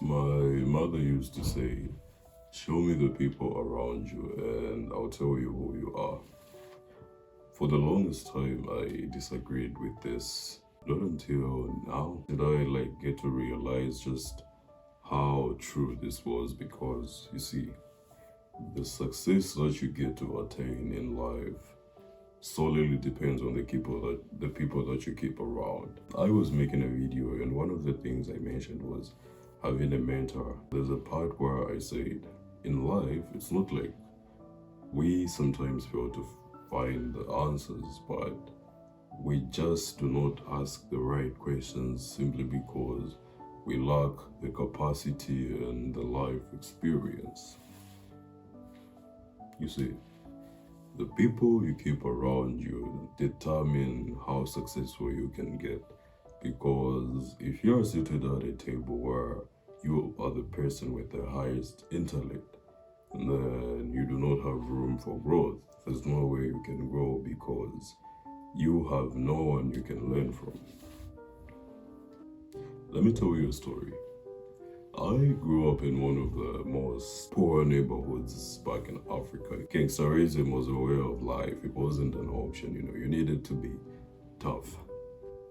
My mother used to say, show me the people around you and I'll tell you who you are. For the longest time, I disagreed with this. Not until now did I get to realize just how true this was because you see, the success that you get to attain in life solely depends on the people that you keep around. I was making a video and one of the things I mentioned was having a mentor. There's a part where I said, in life, it's not like we sometimes fail to find the answers, but we just do not ask the right questions simply because we lack the capacity and the life experience. You see, the people you keep around you determine how successful you can get. Because if you're seated at a table where you are the person with the highest intellect, then you do not have room for growth. There's no way you can grow because you have no one you can learn from. Let me tell you a story. I grew up in one of the most poor neighborhoods back in Africa. Gangsterism was a way of life. It wasn't an option, you needed to be tough.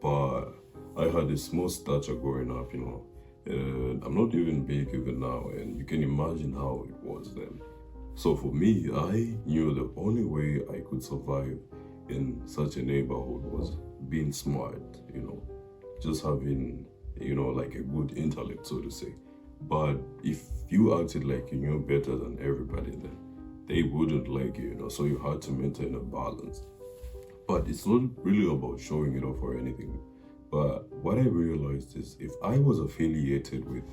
But I had a small stature growing up, and I'm not even big even now, and you can imagine how it was then. So for me, I knew the only way I could survive in such a neighborhood was being smart, just having, like a good intellect, so to say. But if you acted like you knew better than everybody, then they wouldn't like you, so you had to maintain a balance. But it's not really about showing it off or anything. But what I realized is if I was affiliated with,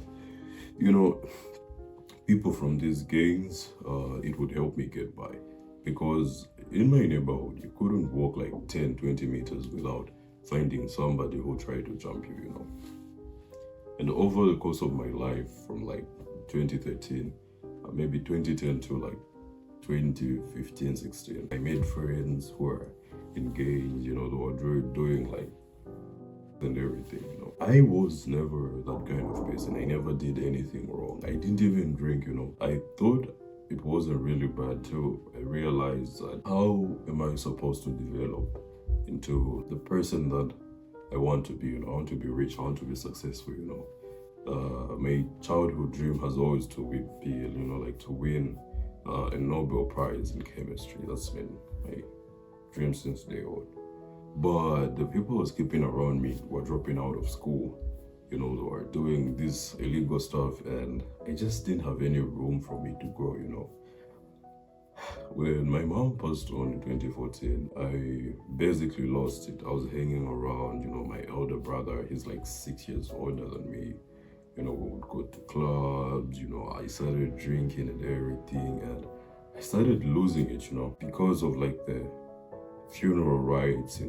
people from these gangs, it would help me get by. Because in my neighborhood, you couldn't walk like 10, 20 meters without finding somebody who tried to jump you. And over the course of my life, from 2013, maybe 2010 to 2015, 16, I made friends who were engaged, they were doing and everything. I was never that kind of person. I never did anything wrong. I didn't even drink. I thought it wasn't really bad too. I realized that how am I supposed to develop into the person that I want to be? I want to be rich. I want to be successful. My childhood dream has always to be, to win a Nobel Prize in chemistry. That's been my dream since day old. But the people I was keeping around me were dropping out of school. They were doing this illegal stuff, and I just didn't have any room for me to grow. When my mom passed on in 2014, I basically lost it. I was hanging around, my elder brother. He's like 6 years older than me. We would go to clubs. I started drinking and everything, and I started losing it. Because of the funeral rites,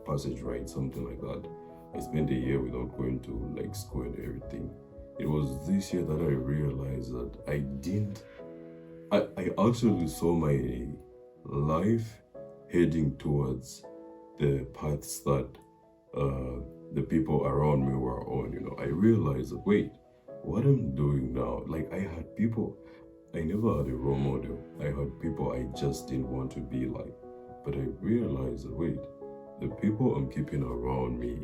passage rites, something like that. I spent a year without going to school and everything. It was this year that I realized that I actually saw my life heading towards the paths that the people around me were on. I realized that, wait, what I'm doing now, I had people, I never had a role model. I had people I just didn't want to be like. But I realized that, wait, the people I'm keeping around me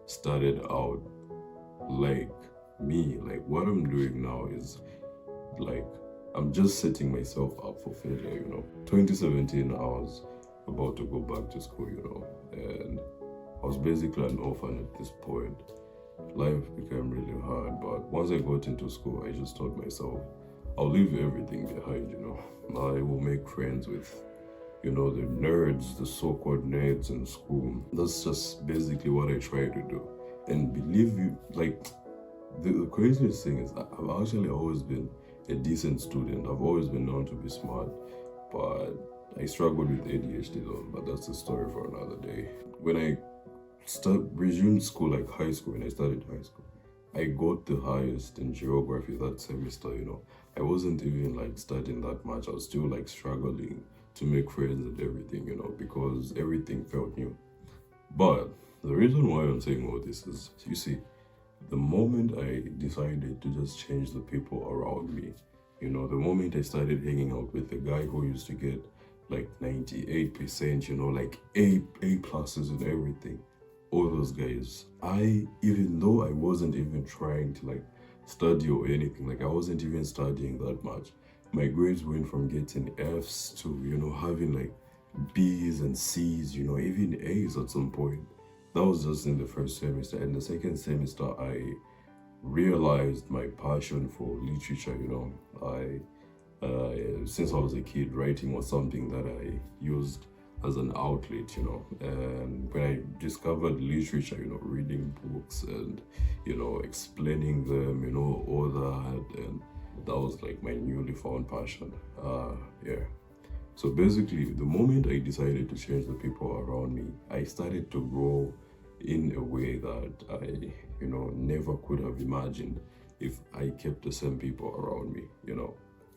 started out like me. What I'm doing now is I'm just setting myself up for failure, 2017, I was about to go back to school, and I was basically an orphan at this point. Life became really hard, but once I got into school, I just told myself, I'll leave everything behind, I will make friends with the nerds, the so-called nerds in school. That's just basically what I try to do. And believe you, the craziest thing is I've actually always been a decent student. I've always been known to be smart, but I struggled with ADHD though, but that's a story for another day. When I resumed school, high school, when I started high school, I got the highest in geography that semester, I wasn't even studying that much. I was still struggling to make friends and everything, because everything felt new. But the reason why I'm saying all this is, you see, The moment I decided to just change the people around me, the moment I started hanging out with the guy who used to get like 98%, like A pluses and everything, all those guys, even though I wasn't even trying to like study or anything, like I wasn't even studying that much, my grades went from getting F's to, having like B's and C's, even A's at some point. That was just in the first semester. And the second semester, I realized my passion for literature. Since I was a kid, writing was something that I used as an outlet, and when I discovered literature, reading books and, explaining them, all that, and that was like my newly found passion. Yeah. So basically, the moment I decided to change the people around me, I started to grow in a way that I, never could have imagined if I kept the same people around me.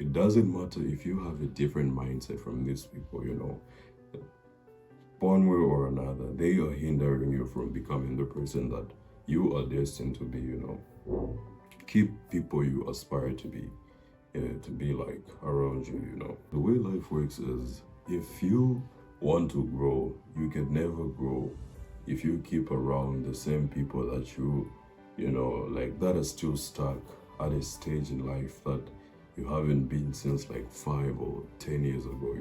It doesn't matter if you have a different mindset from these people, one way or another, they are hindering you from becoming the person that you are destined to be, Keep people you aspire to be like around you. The way life works is if you want to grow, you can never grow if you keep around the same people that like that are still stuck at a stage in life that you haven't been since like 5 or 10 years ago.